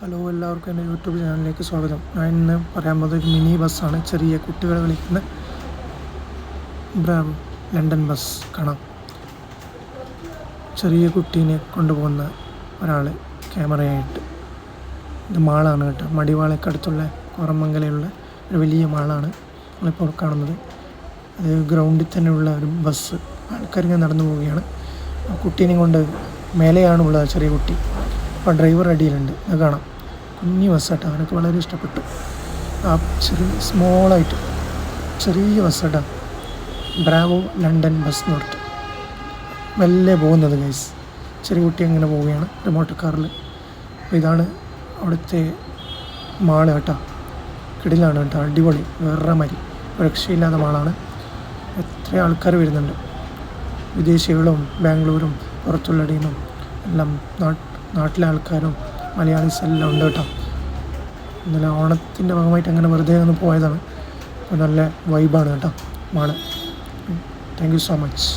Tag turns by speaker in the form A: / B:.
A: Hello, എല്ലാവർക്കും എൻ്റെ YouTube ചാനലിലേക്ക് സ്വാഗതം. ഞാൻ ഇന്ന് പറയാൻ പോകുന്നത് ഒരു മിനി ബസ്സാണ്. ചെറിയ കുട്ടികൾ കളിക്കുന്ന ബ്രാവോ ലണ്ടൻ ബസ് കാണാം. ചെറിയ കുട്ടീനെ കൊണ്ടുപോകുന്ന ഒരാൾ ക്യാമറയായിട്ട്. ഇത് മാളാണ് കേട്ടോ. മടിവാളക്കടുത്തുള്ള കോറമംഗലയുള്ള ഒരു വലിയ മാളാണ് നമ്മളിപ്പോൾ കാണുന്നത്. അത് ഗ്രൗണ്ടിൽ തന്നെയുള്ള ഒരു ബസ്. ആൾക്കാരിങ്ങനെ നടന്നു പോവുകയാണ്. കുട്ടീനെ കൊണ്ട് മേലെയാണുള്ളത് ചെറിയ കുട്ടി. അപ്പോൾ ഡ്രൈവർ അടിയിലുണ്ട്. അത് കാണാം. കുഞ്ഞി ബസ്സാട്ടോ. അവനൊക്കെ വളരെ ഇഷ്ടപ്പെട്ടു. ആ സ്മോളായിട്ട് ചെറിയ ബസ്സാട്ടോ. ബ്രാവോ ലണ്ടൻ ബസ് എന്ന് പറഞ്ഞിട്ട് മെല്ലെ പോകുന്നത് ഗൈസ്. ചെറിയ കുട്ടി അങ്ങനെ പോവുകയാണ് റിമോട്ട് കാറിൽ. അപ്പോൾ ഇതാണ് അവിടുത്തെ മാള് കേട്ടോ. കിടിലാണ് കേട്ടോ. അടിപൊളി, വേറെ മാതിരി രക്ഷയില്ലാത്ത മാളാണ്. എത്ര ആൾക്കാർ വരുന്നുണ്ട്. വിദേശികളും ബാംഗ്ലൂരും പുറത്തുള്ള ടീമും എല്ലാം നാട്ടിലെ ആൾക്കാരും മലയാളീസ് എല്ലാം ഉണ്ട് കേട്ടോ. ഇന്നലെ ഓണത്തിൻ്റെ ഭാഗമായിട്ട് അങ്ങനെ വെറുതെ ഒന്ന് പോയതാണ്. അപ്പോൾ നല്ല വൈബാണ് കേട്ടോ mall. Thank you so much.